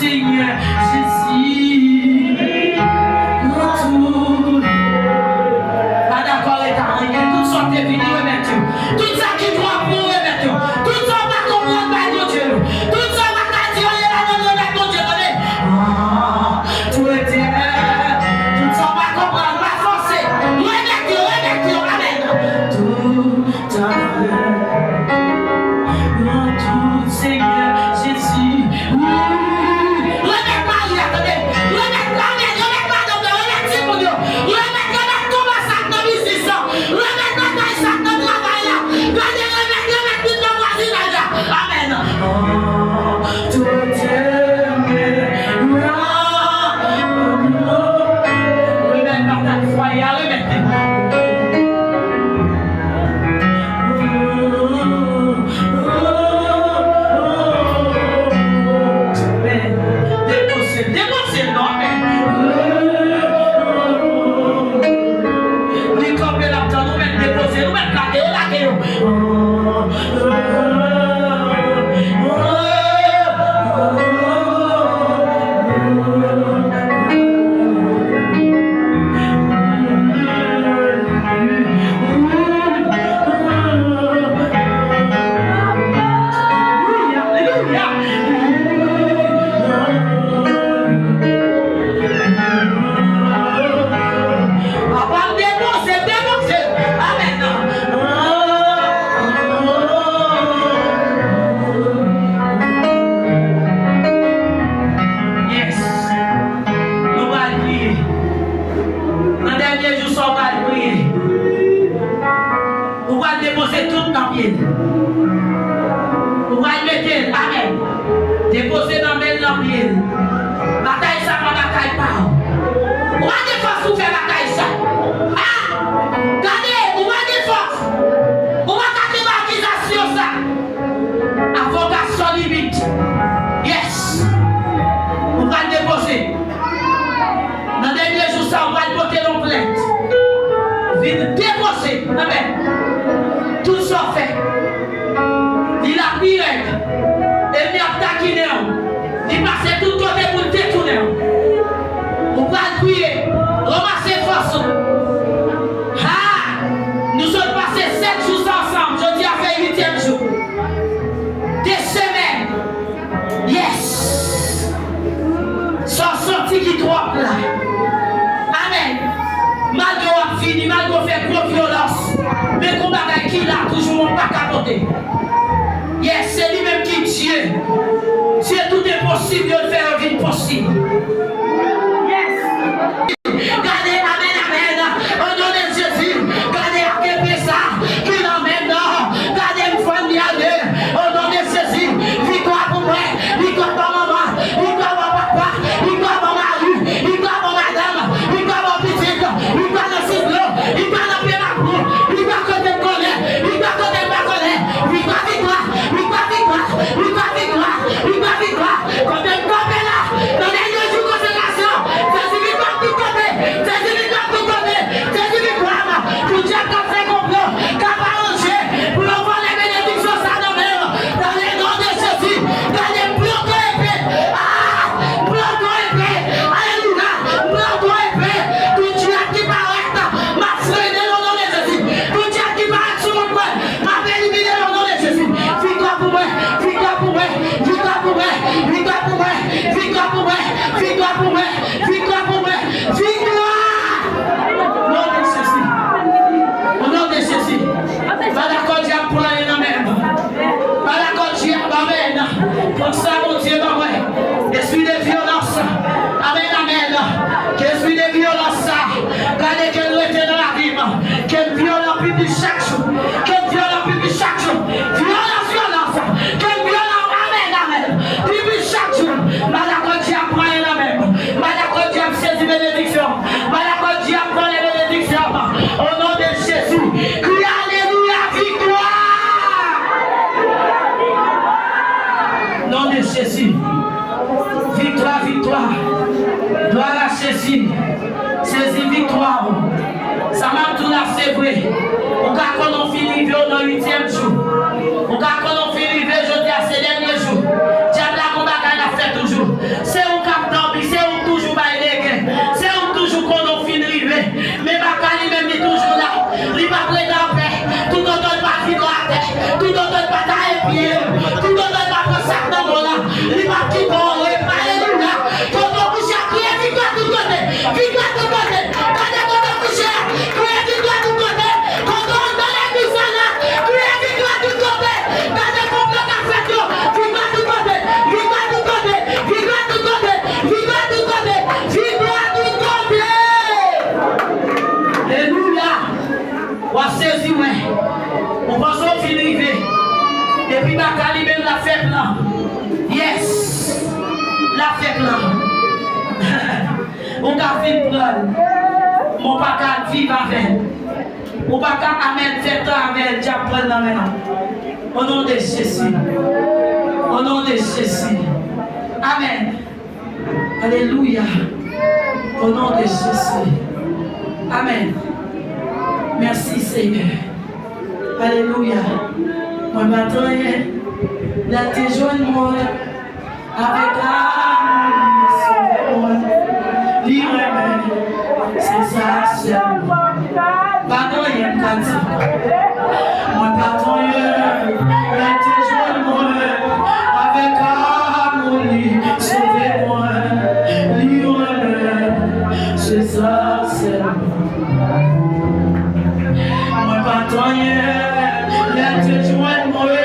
Seigneur Jésus. Retour. Pas d'accord avec rien. Tout ça qui est venu remettre. Tout ça qui doit pour remettre. Tout ça va comprendre par Dieu. Tout ça va dire il y a la donne de Dieu. Tout est tout ça va comprendre. Va forcer. Remettre. Amen. Tout à l'heure. Seigneur Jésus. Remets pas, attendez. Remets pas, pour Dieu. Remets tout ma sac de musique. Remets ta sac de travail. Remets tout le voisinage. Amen. Tout remets par ta foyer. Déposer dans mes lampiers. Bataille ça, pas bataille pas. On va des forces pour faire bataille ça. Ah! Regardez, on va des forces. On va garder l'accusation ça. Avocat sans limite. Yes! On va le déposer. Dans les derniers jours, ça, on va le porter dans plainte. Vite déposer. Amen. Tout ça fait. Il a pire. Et il a taquiné. Il passe tout côté pour le détourner. On va prier. Ramasser force. Ah! Nous sommes passés 7 jours ensemble. Je dis à faire 8e jour. Des semaines. Yes! Sans sorti qui drop là. Amen. Malgré on fini, malgré on fait gros violence. Mais qu'on bagaille qui là, toujours on pas capoter. Yes, c'est lui-même qui Dieu. Dieu, tout est possible de le faire une vie possible. Yes. Gardez, amen, amen. Au nom de Jésus, gardez à quel ça qui l'emmène là. Gardez une famille à deux. Au nom de Jésus, victoire pour moi, victoire pour maman, victoire pour papa, victoire pour mari, victoire pour madame, victoire pour petite, victoire pour cible, victoire pour pénacou, victoire que tu connais, victoire que tu ne connais, victoire, victoire. Quand tu es là, dans les deux jours de consécration, c'est une victoire tout côté, c'est une victoire tout côté, c'est une victoire. Tout Dieu qui a fait comprendre, qui a arrangé pour avoir les bénédictions ça dans les noms de Jésus, dans les blocs épais. Ah, blocs épais, alléluia, blocs épais. Tout Dieu qui paraît, m'a freiné au nom de Jésus. Tout Dieu qui paraît sur mon coin, m'a éliminé au nom de Jésus. Victoire pour moi, victoire pour moi, victoire pour moi, victoire pour moi, victoire pour moi, victoire pour moi, victoire pour moi, victoire! Au nom de Jésus. Au nom de Jésus. Pas d'accord, Dieu, pour aller dans même. Pas d'accord, Dieu, amen. Pour ça, mon Dieu, amen. Esprit de violence. Amen, amen. Qu'esprit de violence. Regardez qu'elle était dans la rime. Quel violent public chaque jour. Quel violent public chaque jour. Violence, violence. Quel violent, amen, amen. Public chaque jour. Malakot Dieu apprend la même. Malakot Dieu saisit bénédiction. Malakot Dieu apprend les bénédictions. Au nom de Jésus. Crie alléluia, victoire. Au nom de Jésus. Victoire, victoire. Gloire à Jésus. Jésus, victoire. Ça m'a tout là, c'est vrai. On a qu'on a fini dans le 8e jour. On a qu'on a fini, je dis à ces derniers jours. Diable a combattu la fait toujours. C'est On ka vite prendre. Mon pas qu'à vivre avec. On pas qu'à amener fait avec Dieu prendre dans mes mains. Au nom de Jésus. Au nom de Jésus. Amen. Alléluia. Au nom de Jésus. Amen. Merci Seigneur. Alléluia. Moi maintenant, là tu joins moi avec amour. C'est ça seulement. Pardon, il y a un cancer. Moi pardon, là tu joins moi avec amour. Sauvez-moi. C'est ça seulement. Moi pardon, là tu joins moi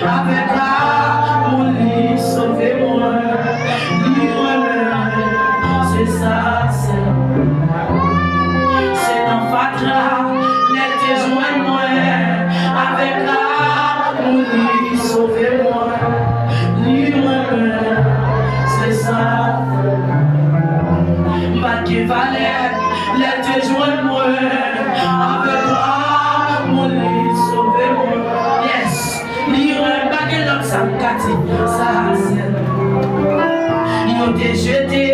avec amour. Sauvez-moi. C'est ça seulement. C'est dans Fatra, là tu joins moi avec amour. Sauvez-moi. C'est ça. Qui valait, les te joindre moi avec mon lit, sauvez-moi. Yes, l'ire baguette l'homme ça gâte, ça c'est. Ils ont te jeté,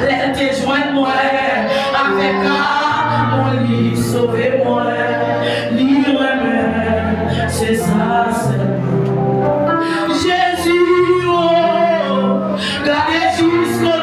les te joindre moi avec mon lit, sauvez-moi. L'ire c'est ça c'est. Jésus, oh, gardez jusqu'au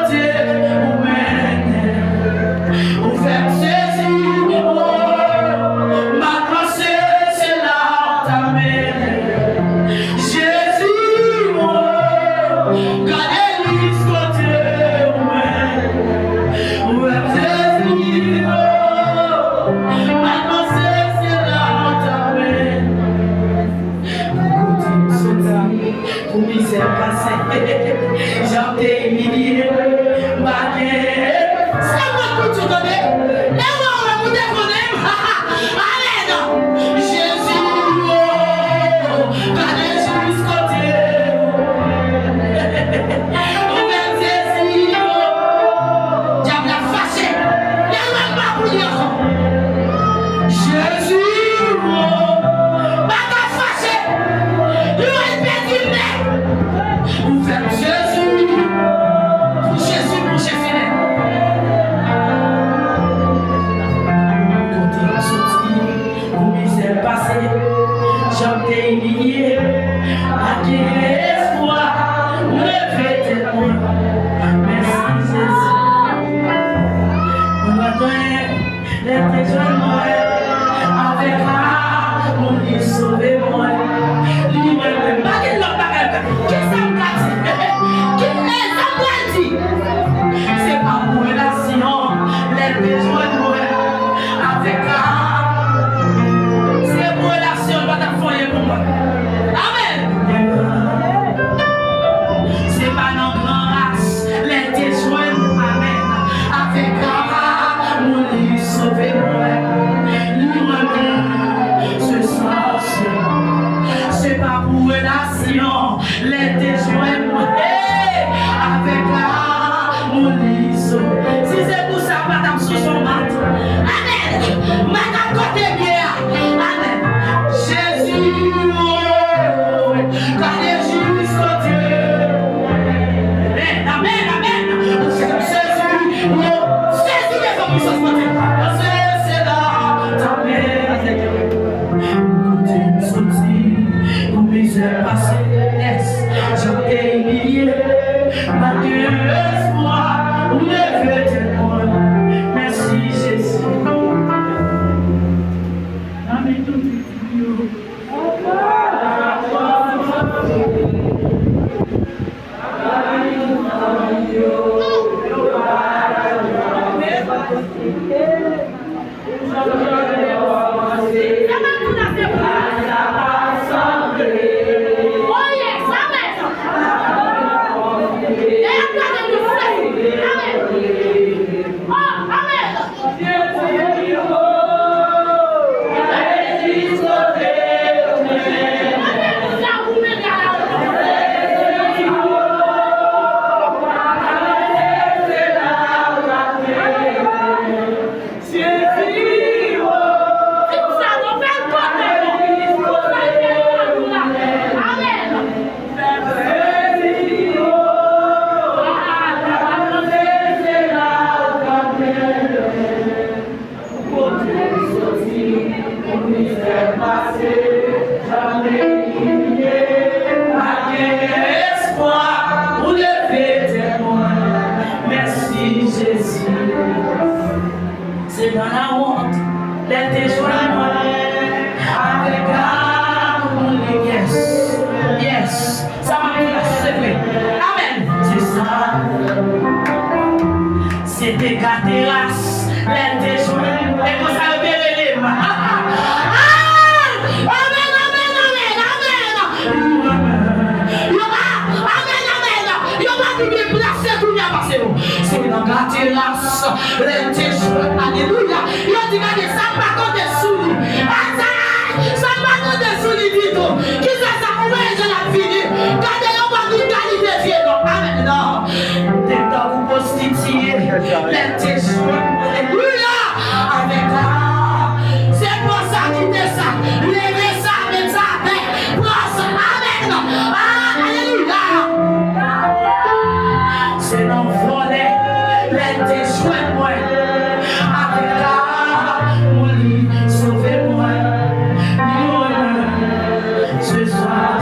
C'est pas non grand race. C'était qu'à terrasse, les déjoués, et vous savez les mains. Amen, amen, amen, amen. Amen, amen. Yo va nous placer tout bien passé. C'est dans la terrasse, les déjoués, alléluia. Yo dit que ça pas contre sous. Ça pas contre sous du tout. Qui ça ouais, je l'ai fini. Gardez yo va nous qualifier vieux non. Amen, non. T'es dans vous prostituer. Les déjoués, alléluia. Avec la c'est pour ça qu'il dit ça. Levez ça, mettez ça à terre. Prends ça, amen. Alléluia. C'est non volé. Les déjoués, moi. Avec la mon lit, sauvez-moi. Ce soir,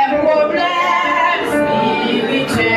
Problème spirituel.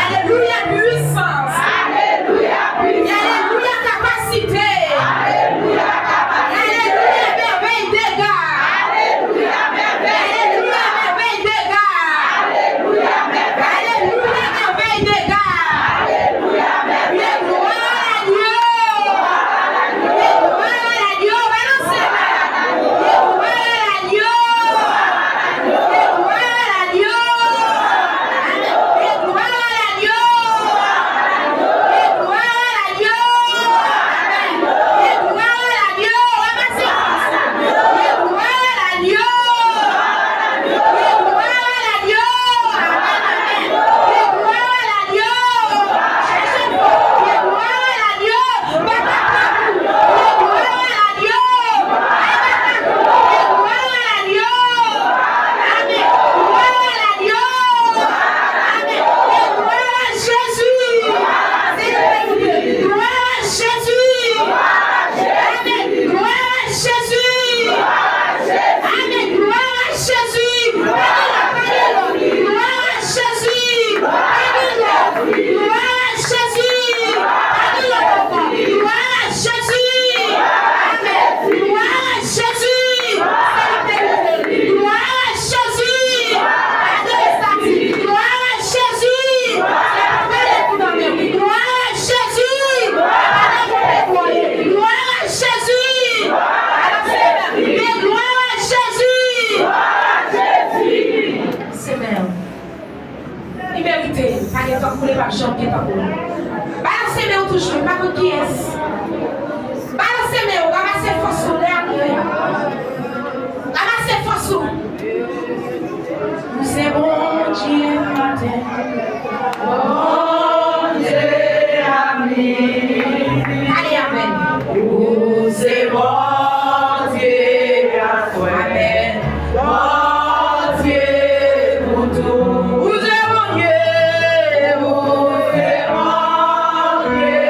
Alléluia puissance. Alléluia capacité. Alléluia merveille dégâts. Alléluia merveille dégâts. Alléluia merveille dégâts. Gloire à Dieu. Gloire à Dieu. Balancez. Gloire à Dieu. Gloire à Dieu. Gloire à Dieu. Gloire à Dieu. Gloire à Dieu. Ramassez. Gloire à Dieu. Gloire à Dieu. Gloire à Dieu. Cherchez. Gloire à Dieu. Gloire à Dieu. Gloire à Dieu. Amen. Gloire à Dieu. Amen. Gloire à Jésus. Gloire à Jésus. Amen. Gloire à Jésus. Amen. Gloire à Jésus. Gloire à Jésus. Gloire à Jésus. Gloire à Jésus. Gloire à Jésus. Amen. Gloire à Jésus. Gloire à Jésus. Gloire à Jésus. Gloire à Jésus. Gloire à Jésus. Mais gloire à Jésus. C'est même. Liberté. Allez, toi, pour les pas chanter, pas pour. Balancez mes toujours, pas pour qui est-ce. Balancez mes, ramassez force sur l'air. Ramassez force sur. C'est bon Dieu matin. Bon Dieu ami. Allez, amen. C'est bon Dieu à toi. Amen. Bon Dieu pour tout. Vous êtes mon Dieu. Vous êtes mon Dieu.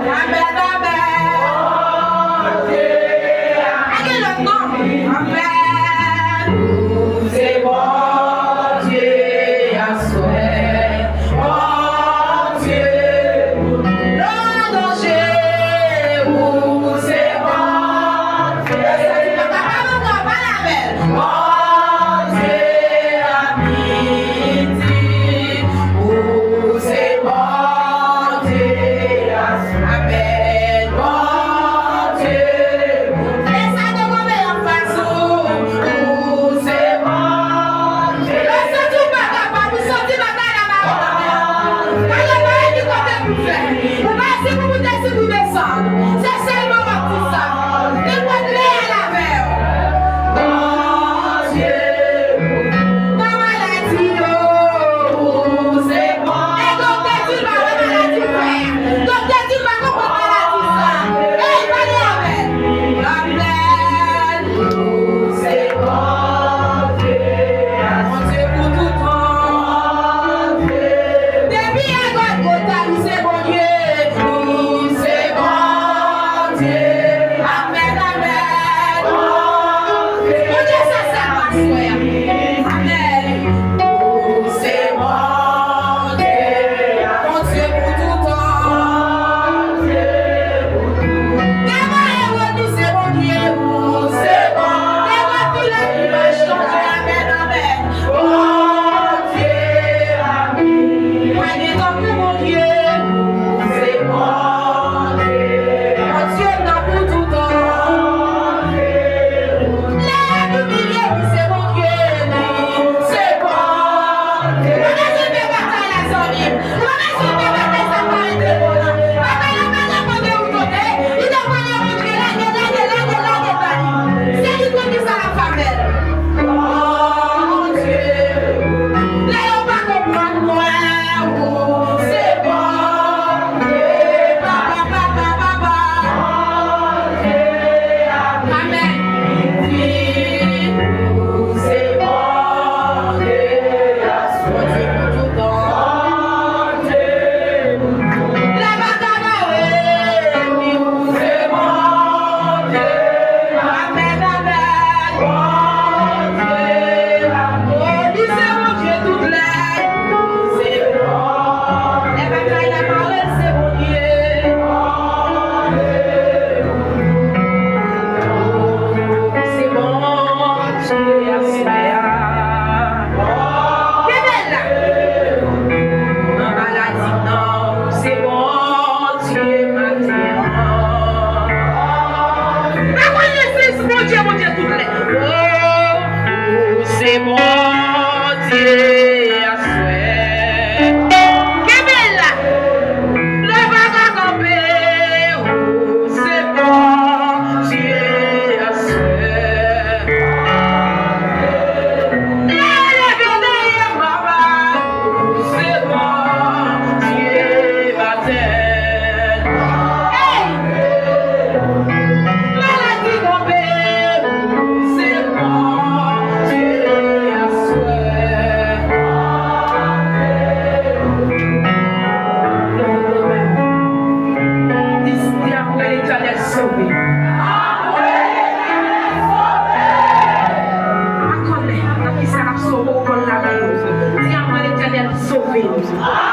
Amen, amen. Bon Dieu. Allez, le nom. Amen. Vous êtes bon Dieu à souhait. Bon Dieu. Le danger. Vous êtes bon Dieu. Merci.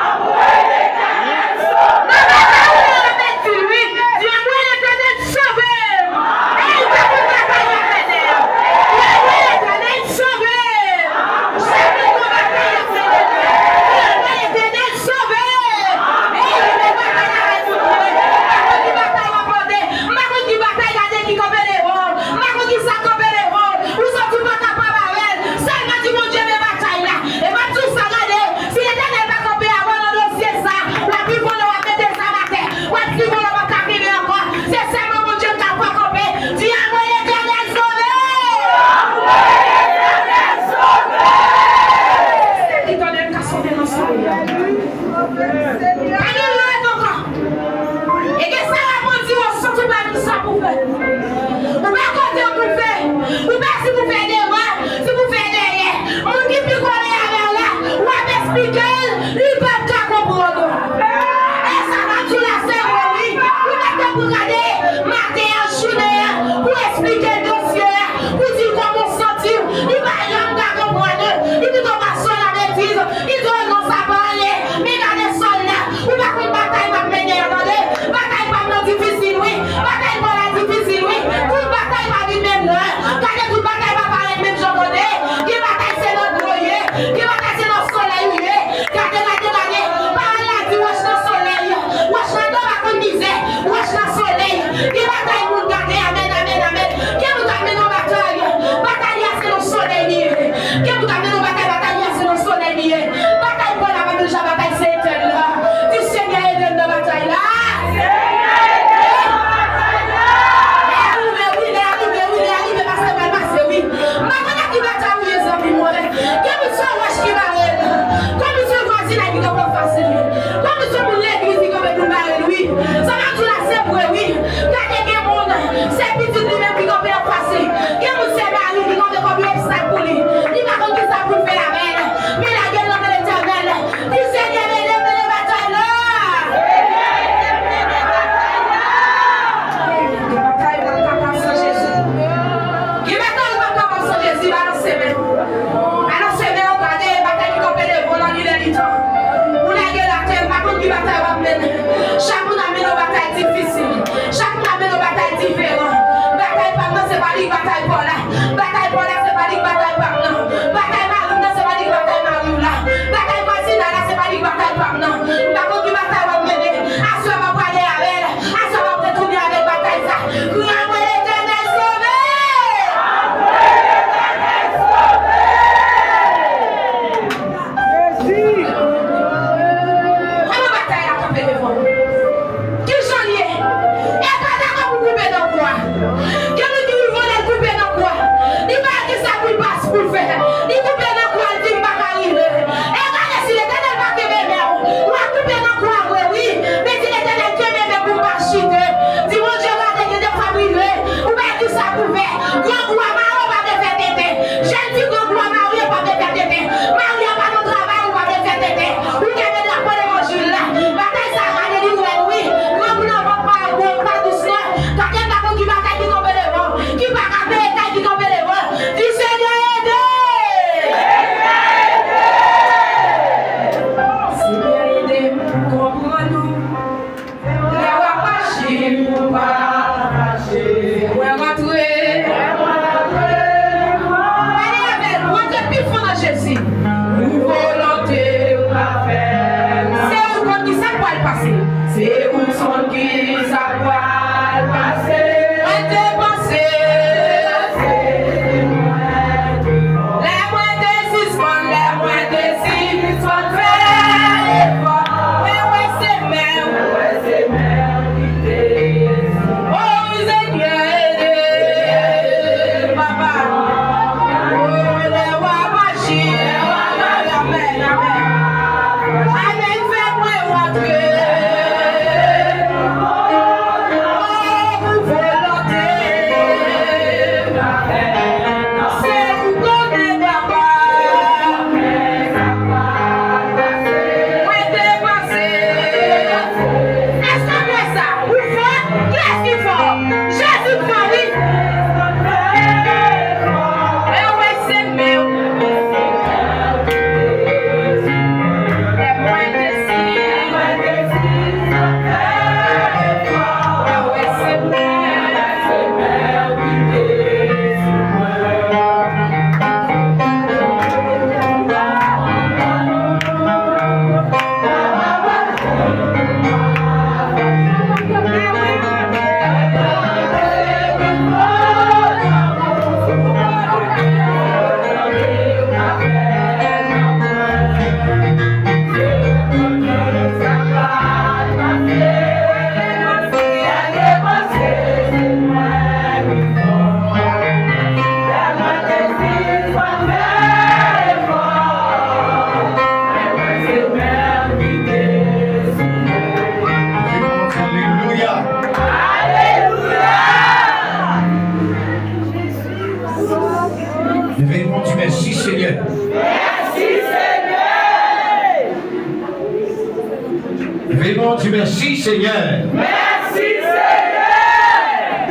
Levez-moi, dis merci Seigneur. Merci Seigneur.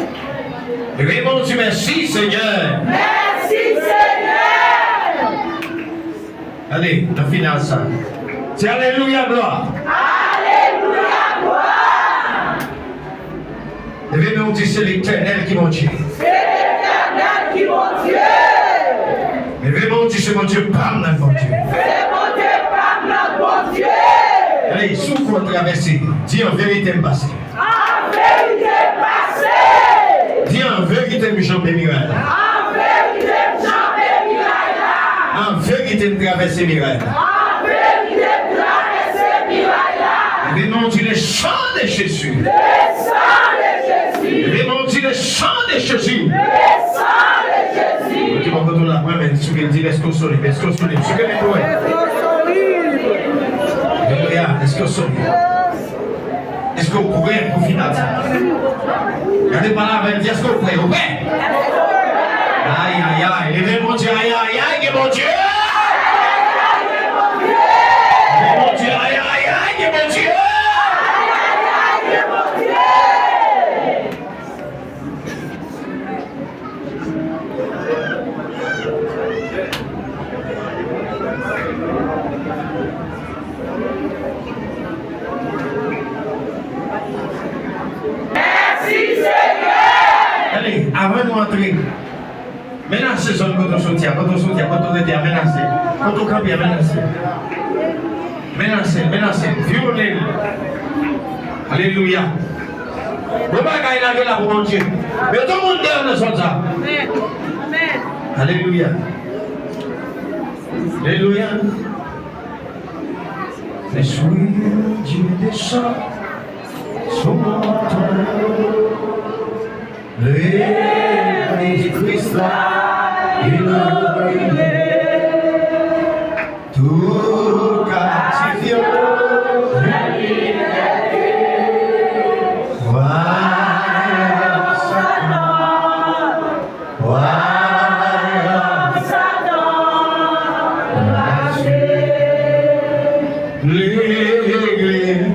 Levez-moi, dis merci Seigneur. Merci Seigneur. Allez, on finit ça. C'est Alléluia, gloire. Alléluia, gloire. Levez-moi, dis c'est l'Éternel qui mon Dieu. C'est l'Éternel qui mon Dieu. Levez-moi, dis c'est mon Dieu, parle dans mon Dieu. C'est mon Dieu, parle dans mon Dieu. Allez, souffle votre traversée. Dis en vérité, me passer. En vérité, passé. Dis en vérité, me jambe miracle. En vérité, jambe miracle. En vérité, me traverser miracle. En vérité, traverser miracle. Levez-moi, dis le chant de Jésus. Le sang de Jésus. Levez-moi, dis le chant de Jésus. Le sang de Jésus. Tu vas retourner là, mais tu veux dire, est-ce qu'on solide, est-ce qu'on solide, ce que les poètes. Alléluia, est-ce qu'on solide. Est-ce qu'on pourrait pour finir ça? Regardez par là, est-ce qu'on pourrait, vous prêts? Aïe, aïe, aïe, levez-moi, dis aïe, aïe, aïe, mon Dieu. Levez-moi, dis aïe, aïe, aïe, mon Dieu. Allez, avant de rentrer, menacez zone quand on soutient, quand on était à menacer, quand on campe à menacer. Menacez, violez. Alléluia. Le bagage est là pour mon Dieu. Mais tout le monde est dans ce sens. Amen. Alléluia. Alléluia. L'esprit Dieu descend sur mon toit. Le Christ là, il a brûlé. Tout captif, la liberté. Voyons Satan, voyons Satan, lâcher l'Église.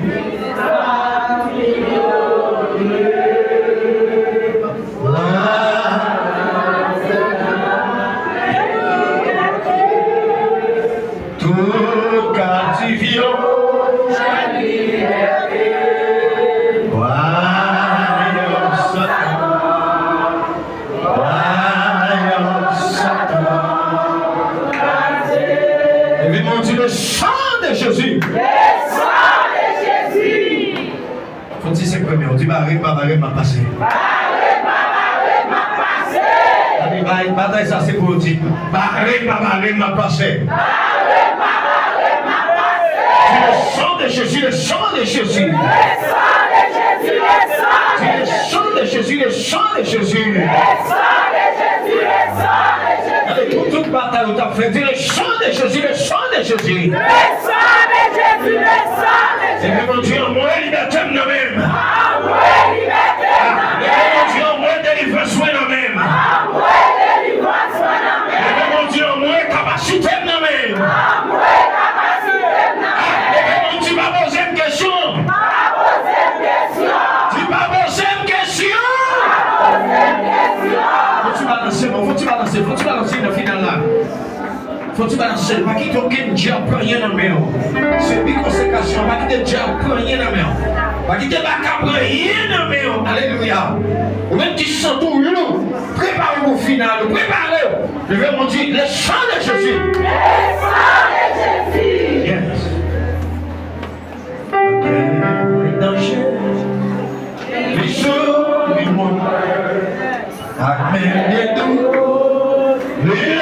Tout captif, la liberté. Voyons Satan, voyons Satan. Et puis mon Dieu, le chant de Jésus. Le sang de Jésus. Faut dire c'est premier, on dit barré, ma passé. Barré, ma passé. Allez, bataille ça c'est pour dire. Barré, ma passé. Barré, ma passé. Le chant de Jésus, le chant de Jésus. Le sang de Jésus, le sang de Le chant de Jésus, le chant de Jésus. Le sang de Jésus, le sang de Jésus. Allez, pour toute bataille, on t'a fait dire le chant de Jésus, le chant de Jésus. Le sang de Jésus, le sang de Et Jésus. puis mon Dieu, en moi, liberté, non même. Envoie liberté, Et puis mon Dieu, en moi, délivrance, non même. envoie délivrance, Et puis mon Dieu, en moi, capacité, non même. envoie capacité, Et puis mon Dieu, pas poser une question. pas poser question, Tu pas poser une question. Faut-tu balancer, faut-tu balancer le final là. Faut-tu balancer, pas quitter aucun diable, rien dans le main. C'est une consécration, pas quitter diable, rien dans le main. Pas quitter backup, rien dans le main. Alléluia. Ou même qui chante tout, préparez-vous au final, préparez-vous. Je vais vous dire, le chant de Jésus. le sang de Jésus. Yes. Le danger, les jours, les mois, Amen, les doux, les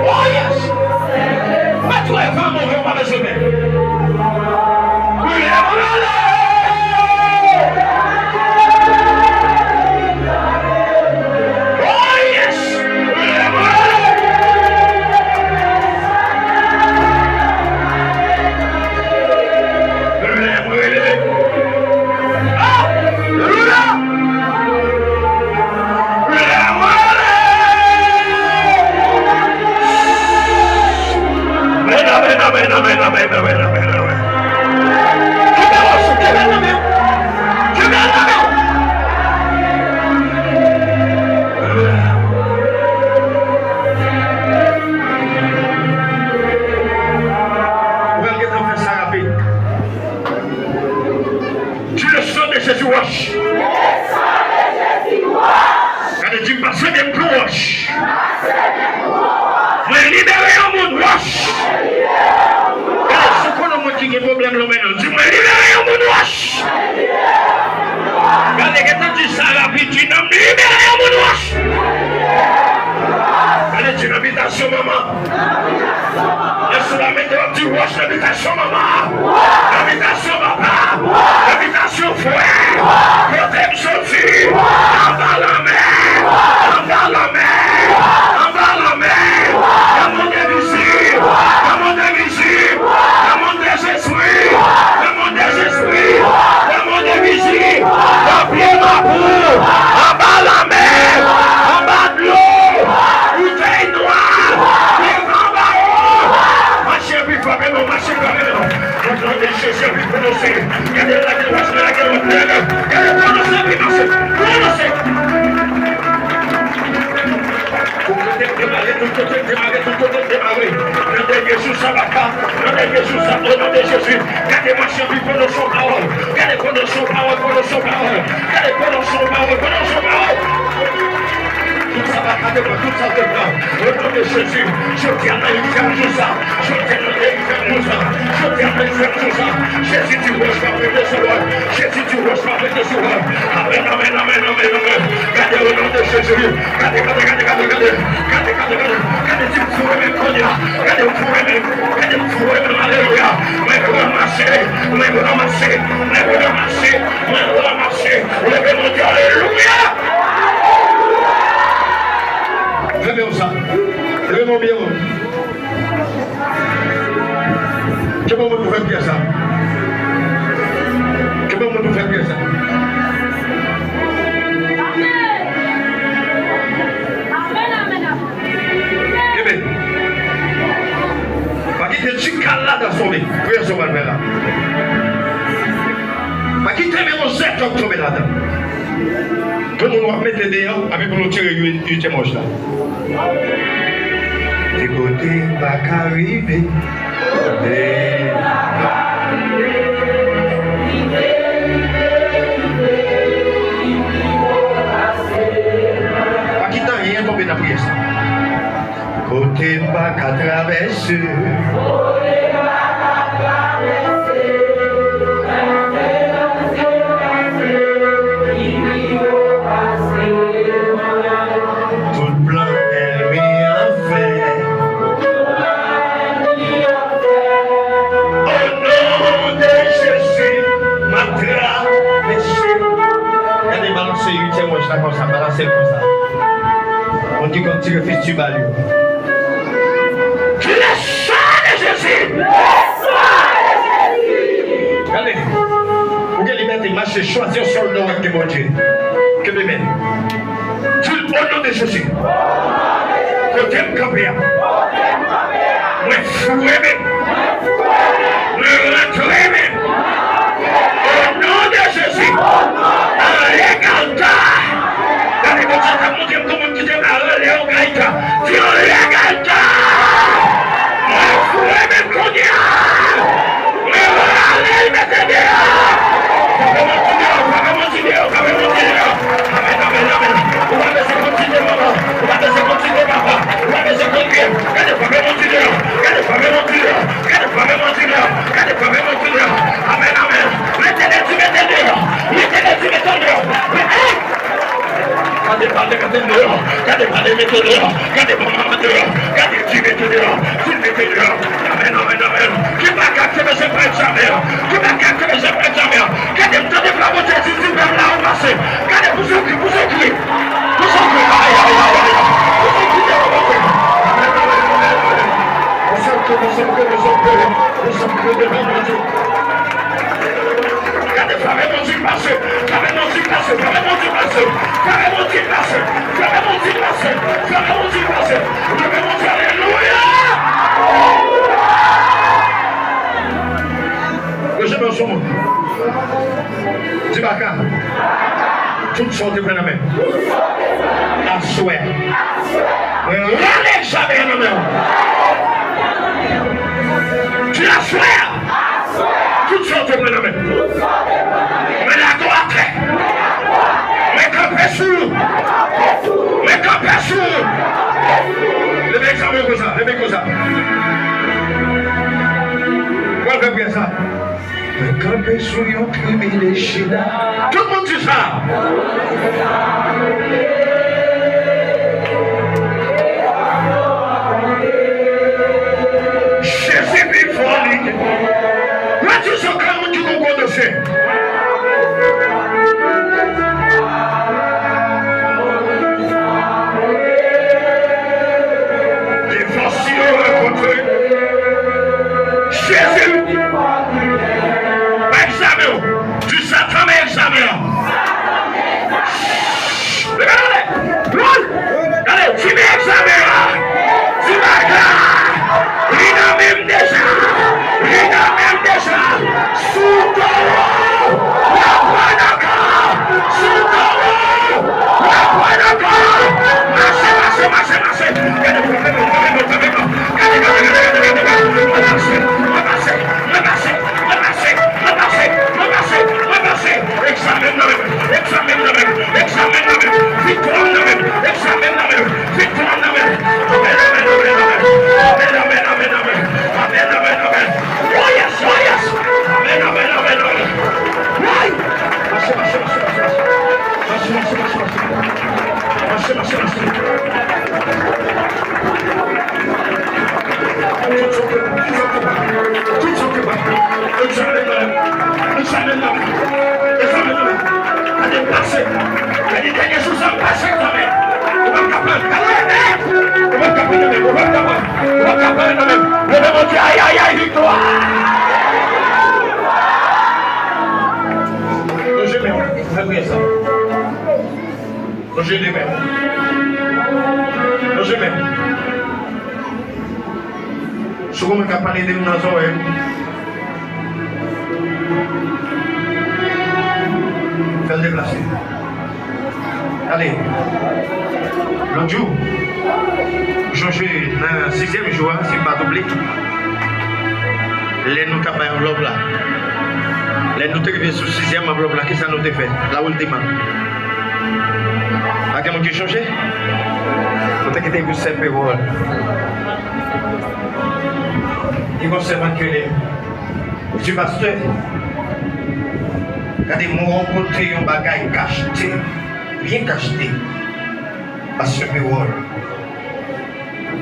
Oh yes! qui a un problème là maintenant. Dis-moi, libérez un monde wash. Regardez, quand tu dis ça rapide, tu n'as libéré un monde wash. Allez, tu l'habitation, maman. Laisse la mettre du wash, l'habitation, maman. L'habitation, papa. L'habitation, frère. Protège sorti. En bas la mer. En bas la mer. En bas la mer. Le monde est visible. Le monde est visible. Le monde des esprits. Le monde des esprits. Le monde est visible. Le pied ma boue. En bas la mer. En bas de l'eau. Bouteille noire. Les grands barreaux. Marchez plus fort, mais non, marchez pas, mais non. Regardez, cherchez plus prononcé. Regardez la gueule, regardez la gueule. Regardez, prononcez, puis marchez. Prononcez. Jésus, ça va pas. Jésus, ça va pas. Jésus, regardez-moi, chérie, prenons son parole. Regardez, prenons son parole, prenons son parole. Regardez, prenons son parole, prenons son parole. Tout ça va pas, tout ça va pas. Au nom de Jésus, je tiens à y faire tout ça. Je tiens à y faire tout ça. Je tiens à y faire tout ça. Jésus, tu reçois avec des souverains. Jésus, tu reçois avec des souverains. Amen, amen, amen, amen, amen. Regardez au nom de Jésus. Regardez, tu me fous même cognac. Regardez, vous fous même, alléluia. Mais vous ramassez, levez mon Dieu, alléluia. Levez ça. Levez mon bien. Comment vous faites bien ça? Comment vous faites bien ça? Amen. Parce qu'il y a du calme dans son vie. Priez sur ma mère là. Parce qu'il y a des rosette qui tombent là-dedans. Tout le monde va mettre les dehors avec le tirer du témoignage là. Des côtés, pas qu'arriver. Pas qu'il n'a rien tombé dans la prière ça. Côté, pas qu'à traverser. Comme ça, balancer comme ça. On dit comme tu refais du balou. Tu le sang de Jésus! Le sang de Jésus! Regardez, pour que liberté marche, choisir sur le nom de mon Dieu. Que le mène. Tu le nom de Jésus. Que t'aimes camper. Me fouer même. Me rentrer même. Au nom de Jésus. Allez, Galta. Tout sorte de la main. La souhait. Rien jamais la main. Tu la souhait. Tout sorte de la main. Mais la droite. Mais campé sur. Mais campé sur. Levez comme ça. Levez comme ça. va faire bien ça. Campé sur un privilège. Tout le monde dit ça. Jésus vit folie. Là, tu sais comment tu comprends ça. Les fossiles rencontrés. Jésus. Examen. Tu Satan, mais examen. Allez, tu m'examines là. Tu vas là. Il a même déjà. Sous ton la voix d'accord. Sous ton la voix d'accord. Marchez. Je vais parler de nous dans l'oreille. Fais le déplacer. Allez. L'autre jour, Jean-Jacques, dans le 6e jour, si pas doublé, les nous avons un enveloppe là. Les nous arrivés sur le 6e enveloppe là, qu'est-ce que ça nous a fait? Là où le demande. À quel moment tu changé? Peut-être que tu as vu 7 euros. Il va se manquer. Tu vas se quand ils m'ont rencontré un bagage cacheté, bien cacheté, à ce miroir.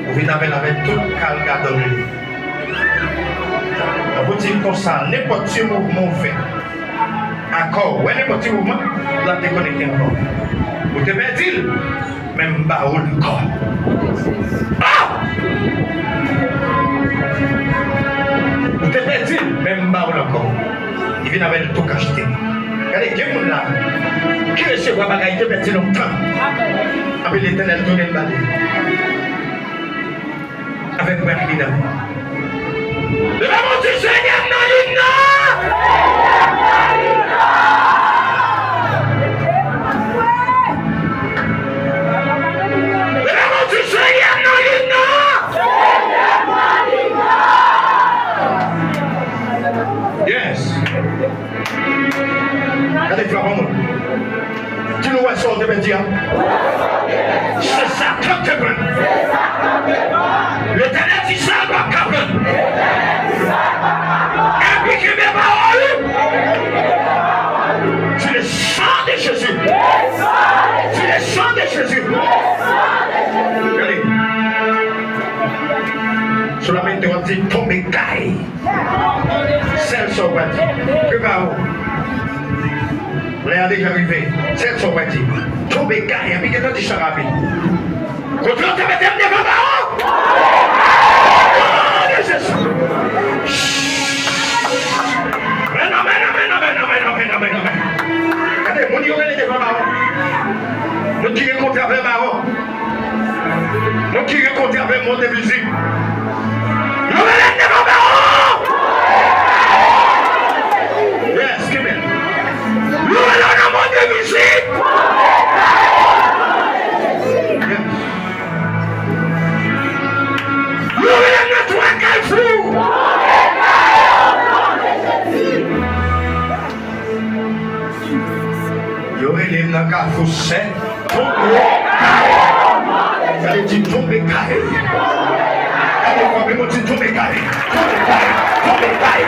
Vous venez avec tout le calme dans lui. Vous dites comme ça, n'importe quel mouvement fait. Accord, ouais, n'importe quel mouvement, là, tu es connecté encore. Vous te mettez, même pas au corps. Ah! Vous te mettez, même pas au corps. Il vient avec tout cacheté. Regardez, quel monde là qui recevra bagaille de mettre longtemps. Avec l'éternel donne une balle. Avec ma fille là. Le nom du Seigneur dans le nom du Seigneur dans yes. Regardez, tu vas voir. Tu nous vois sur le dire. C'est ça comme te prend. L'éternel dit ça va capable. Et puis qui met parole. Tu le sang de Jésus. Tu le sang de Jésus. Regardez. Sur la main de on dit tomber caille. Celle sur le bâti. Préparez-vous. Là, déjà arrivé. C'est son bâti. Tomber caille. Et puis que tu dis ça rapide. Quand tu te mets devant parole. Amen. Regardez, mon Dieu, il est devant parole. Nous qui rencontrons avec parole. Nous qui rencontrons avec mon visible. Nous allons devant parole. Yes, give it. Nous allons dans mon visible. Nous allons dans toi qu'elle fout. Il n'a qu'à fausser, tomber carré. Elle dit tomber carré. Elle dit tomber carré. Tomber carré.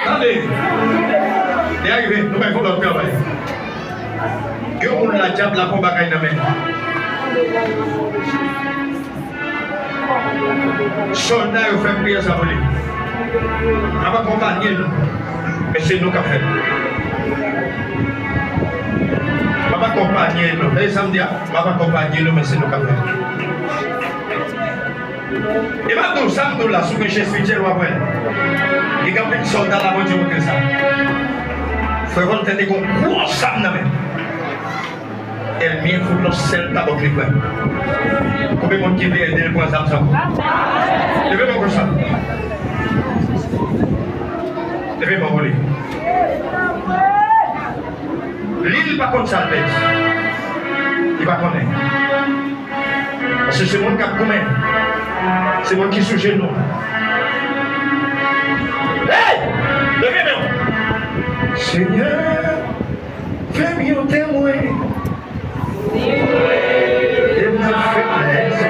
Allez, t'es arrivé, nous allons faire notre travail. Que on la diable la combat dans la main. Soldat fait prier ça voler. On va accompagner nous. Mais c'est nous qui faisons. On va accompagner nous. Les samedis, on va accompagner nous, mais c'est nous qui faisons. Et maintenant, samedi là, sous le chef spirituel, il y a un soldat là, je vous dis ça. Il faut voir que gros samedi. Elle vient pour le sel tabac de l'école. Combien de monde qui veut aider pour ça? Levez-moi comme ça. Levez-moi pour lui. L'île pas contre ça, il va connaître. Parce que c'est mon cap commun. C'est moi qui suis chez nous. Hey! Levez-moi. Seigneur, fais-moi témoin. De ma faiblesse.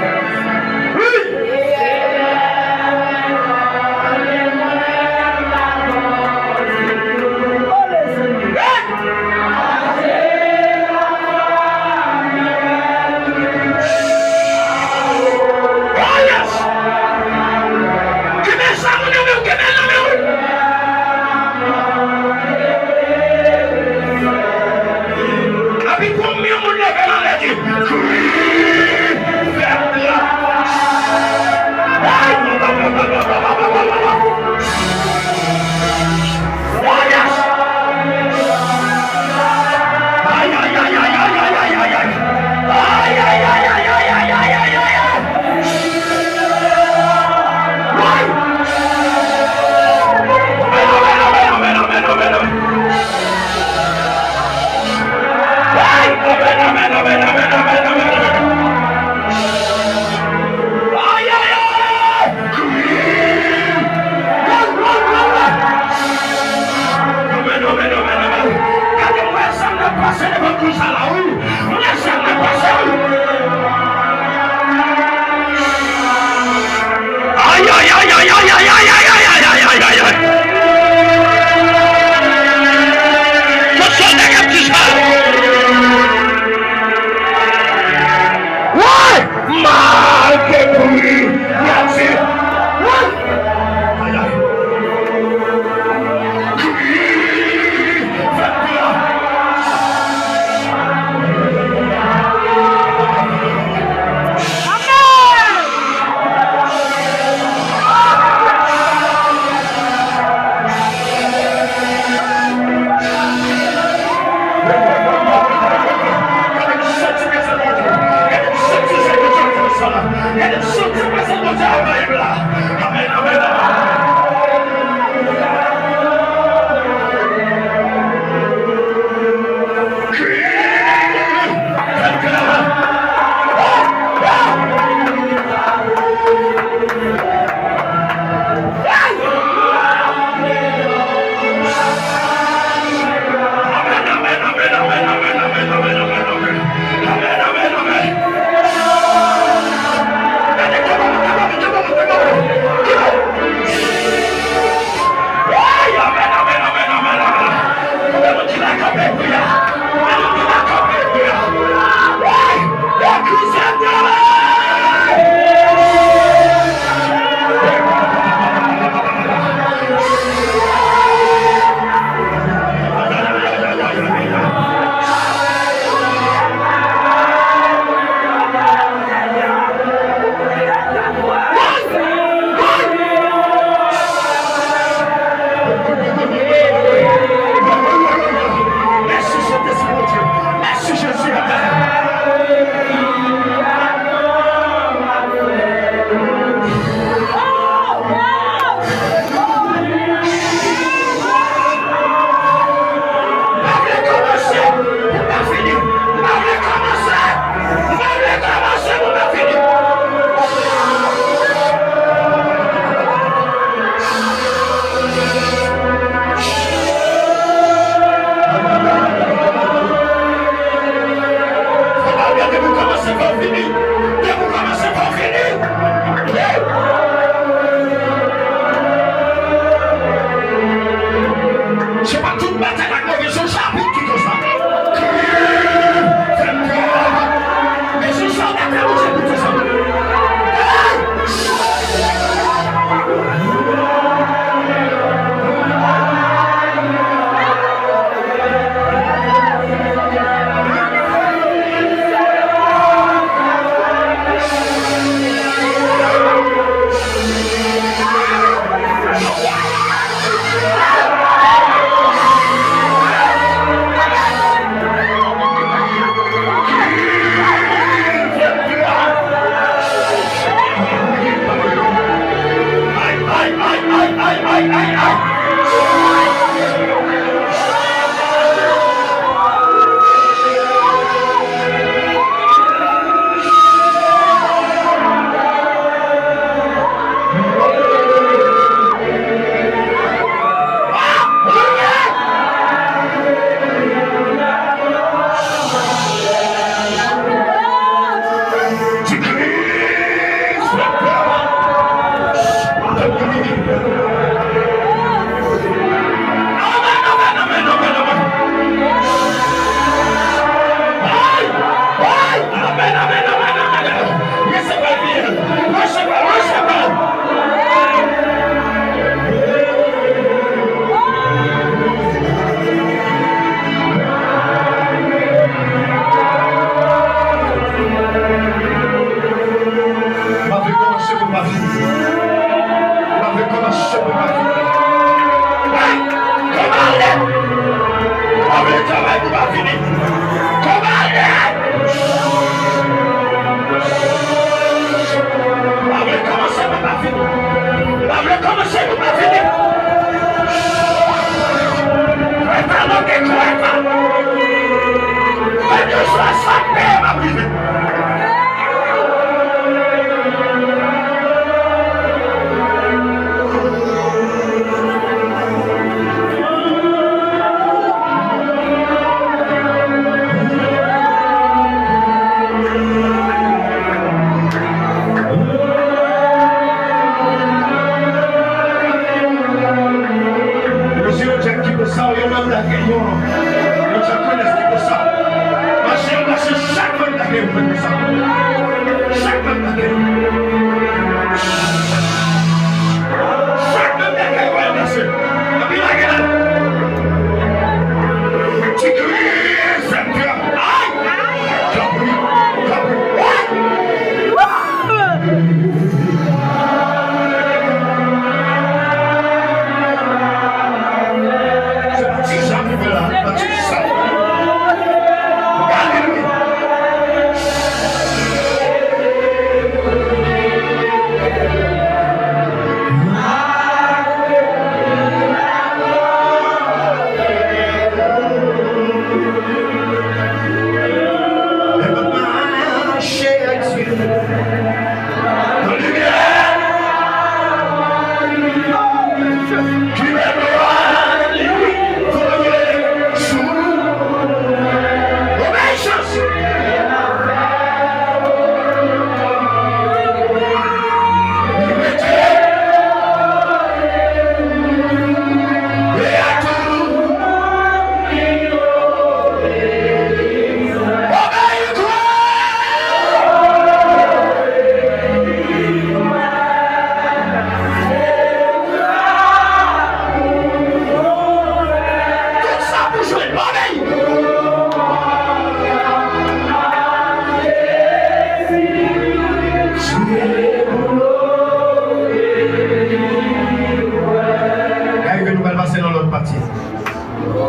aïe, aïe,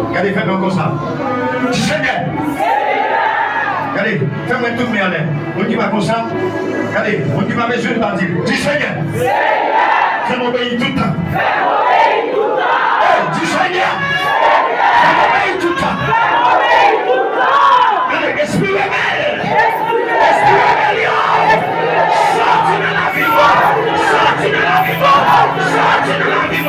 Regardez, faites-moi comme ça. Seigneur. Regardez, faites-moi tout bien en l'air. On dit pas comme ça. Regardez, on dit pas besoin de partir. Dis Seigneur. Fais m'obéir tout le temps. Dis Seigneur. Fais m'obéir tout le temps. Regardez, esprit rebelle. Esprit rébellion. Sorti de la vie. Sorti de la vie. Sorti de la vie.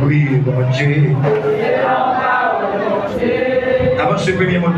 Oui, bon Dieu. Avant ce premier mot.